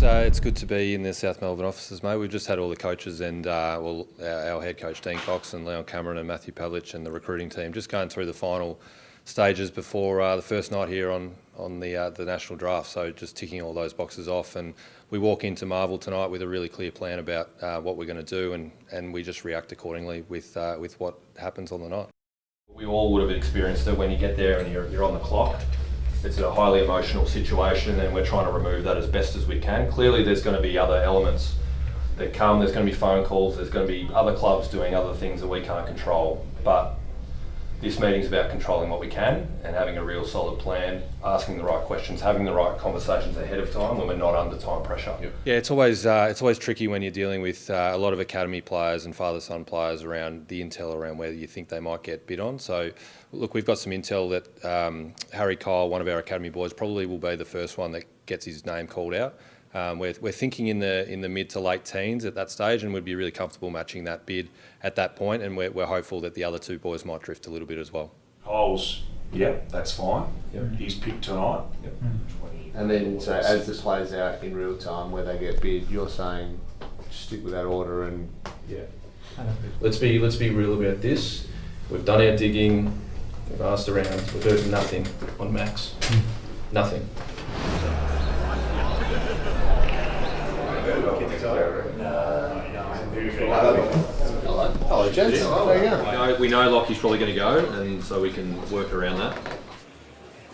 It's good to be in the South Melbourne offices, mate. We've just had all the coaches and our head coach Dean Cox and Leon Cameron and Matthew Pavlich and the recruiting team just going through the final stages before the first night here on the national draft. So just ticking all those boxes off, and we walk into Marvel tonight with a really clear plan about what we're going to do, and we just react accordingly with what happens on the night. We all would have experienced it when you get there and you're on the clock. It's a highly emotional situation, and we're trying to remove that as best as we can. Clearly there's going to be other elements that come. There's going to be phone calls, there's going to be other clubs doing other things that we can't control, but this meeting's about controlling what we can and having a real solid plan, asking the right questions, having the right conversations ahead of time when we're not under time pressure. Yeah, it's always tricky when you're dealing with a lot of academy players and father-son players around the intel around whether you think they might get bid on. So, look, we've got some intel that Harry Kyle, one of our academy boys, probably will be the first one that gets his name called out. We're thinking in the mid to late teens at that stage, and we'd be really comfortable matching that bid at that point, and we're hopeful that the other two boys might drift a little bit as well. Kyle's, that's fine. Yep. He's picked tonight. Yep. And then, so as this plays out in real time, where they get bid, you're saying stick with that order and Let's be real about this. We've done our digging. We've asked around. We've heard nothing on Max. Nothing. Hello, gents. How you going? We know Lockie's probably going to go, and so we can work around that.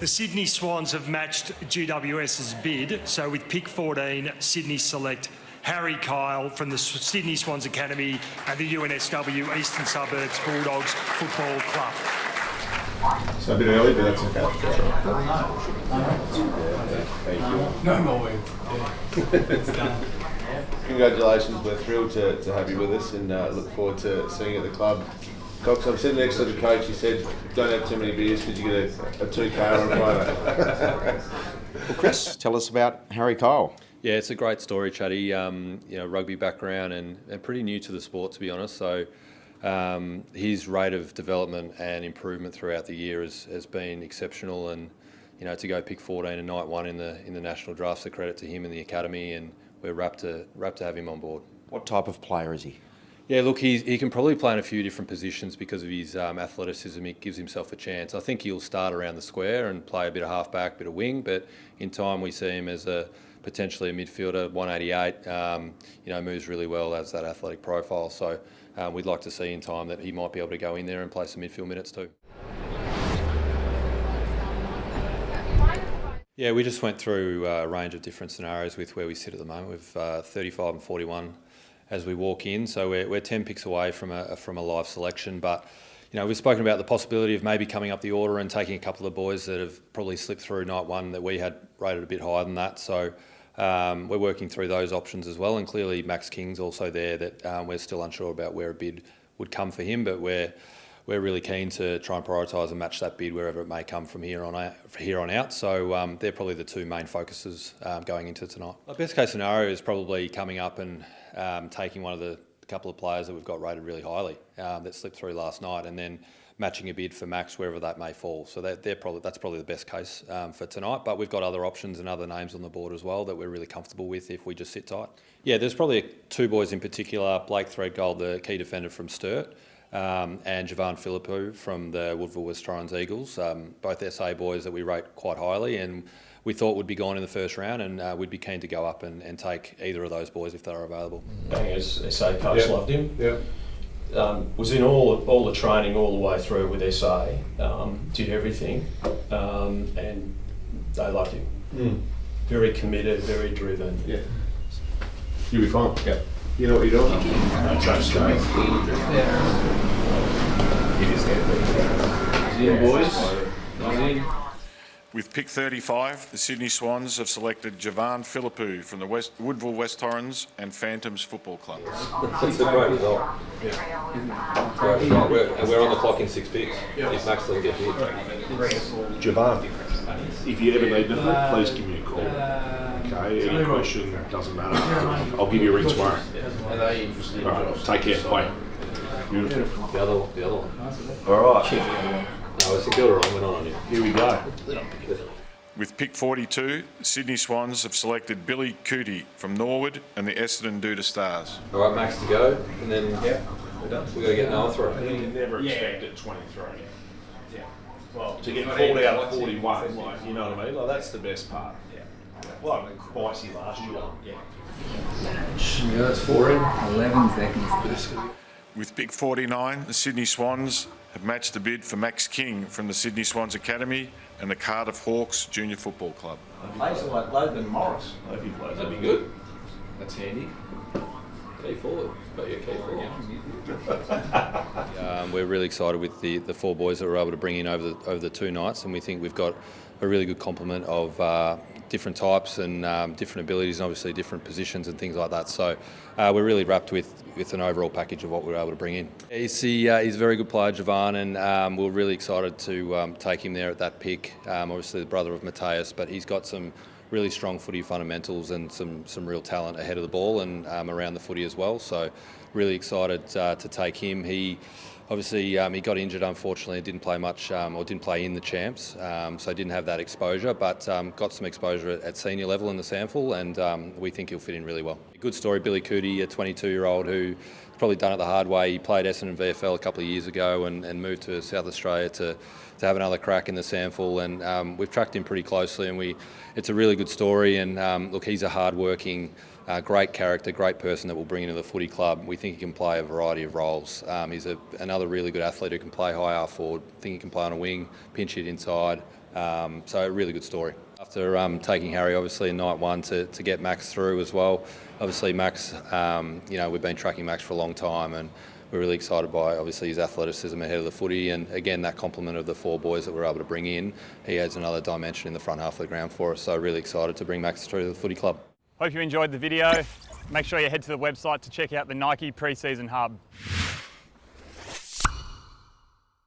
The Sydney Swans have matched GWS's bid, so with pick 14, Sydney select Harry Kyle from the Sydney Swans Academy and the UNSW Eastern Suburbs Bulldogs Football Club. So a bit early, but that's okay. Thank you. No more words. It's done. Congratulations, we're thrilled to have you with us and look forward to seeing you at the club. Cox, I'm sitting next to the coach. He said, don't have too many beers because you get a 2K on Friday. Well, Chris, tell us about Harry Kyle. Yeah, it's a great story, Chatty. Rugby background and pretty new to the sport, to be honest. So his rate of development and improvement throughout the year has been exceptional, and to go pick 14 and night one in the national draft's a credit to him and the academy, and we're rapt to have him on board. What type of player is he? Yeah, look, he can probably play in a few different positions because of his athleticism. It gives himself a chance. I think he'll start around the square and play a bit of halfback, bit of wing, but in time we see him as potentially a midfielder, 188, moves really well as that athletic profile. So we'd like to see in time that he might be able to go in there and play some midfield minutes too. Yeah, we just went through a range of different scenarios with where we sit at the moment. We've 35 and 41 as we walk in, so we're 10 picks away from a live selection. But we've spoken about the possibility of maybe coming up the order and taking a couple of boys that have probably slipped through night one that we had rated a bit higher than that. So we're working through those options as well, and clearly Max King's also there that we're still unsure about where a bid would come for him, but we're really keen to try and prioritise and match that bid wherever it may come from here on out. So they're probably the two main focuses going into tonight. The best case scenario is probably coming up and taking one of the couple of players that we've got rated really highly that slipped through last night, and then matching a bid for Max wherever that may fall. So that's probably the best case for tonight. But we've got other options and other names on the board as well that we're really comfortable with if we just sit tight. Yeah, there's probably two boys in particular: Blake Threadgold, the key defender from Sturt, and Javan Philippou from the Woodville West Torrens Eagles, both SA boys that we rate quite highly, and we thought would be gone in the first round, and we'd be keen to go up and take either of those boys if they're available. As SA coach loved him. Yeah. Was in all the training all the way through with SA, did everything, and they loved him. Very committed, very driven. Yeah. You'll be fine. Yeah. You know what you're doing? No touch straight. He's in, boys. He's in. With pick 35, the Sydney Swans have selected Javan Philippou from the Woodville West Torrens and Phantoms Football Club. It's a great result. Yeah. Great result. We're on the clock in 6 picks if Max doesn't get hit. Javan, if you ever need anything, please give me a call. Okay, any question, doesn't matter. I'll give you a ring tomorrow. Alright, take care, bye. Beautiful. The other one. Alright. No, it's a Gilder on, we're not on you. Here we go. With pick 42, the Sydney Swans have selected Billy Cootie from Norwood and the Essendon Duda Stars. All right, Max to go, and then we're done. We've got to get Noah through. You never expected 23. Well, to get called out at 41, like, you know what I mean? Like, that's the best part. Like Spicy last year. Yeah, that's 4 in 11 seconds. With pick 49, the Sydney Swans have matched the bid for Max King from the Sydney Swans Academy and the Cardiff Hawks Junior Football Club. Plays like Logan Morris. I hope he plays. That'd be good. That's handy. Key forward. Got your key forward. We're really excited with the 4 boys that we're able to bring in over the 2 nights, and we think we've got a really good complement of different types and different abilities, and obviously different positions and things like that. So we're really wrapped with an overall package of what we're able to bring in. He's a very good player, Javan, and we're really excited to take him there at that pick. Obviously the brother of Mateus, but he's got some really strong footy fundamentals and some real talent ahead of the ball and around the footy as well. So really excited to take him. He obviously he got injured, unfortunately, didn't play much or didn't play in the champs, so didn't have that exposure, but got some exposure at senior level in the SANFL, and we think he'll fit in really well. A good story, Billy Cootie, a 22-year-old who's probably done it the hard way. He played Essendon VFL a couple of years ago and moved to South Australia to have another crack in the SANFL, and we've tracked him pretty closely, and it's a really good story, and look, he's a hard-working, great character, great person that we'll bring into the footy club. We think he can play a variety of roles. He's another really good athlete who can play high half forward. I think he can play on a wing, pinch hit inside. So a really good story. After taking Harry, obviously, in night 1 to get Max through as well. Obviously, Max, we've been tracking Max for a long time, and we're really excited by, obviously, his athleticism ahead of the footy, and again, that complement of the 4 boys that we're able to bring in. He adds another dimension in the front half of the ground for us, so really excited to bring Max through to the footy club. Hope you enjoyed the video. Make sure you head to the website to check out the Nike pre-season hub.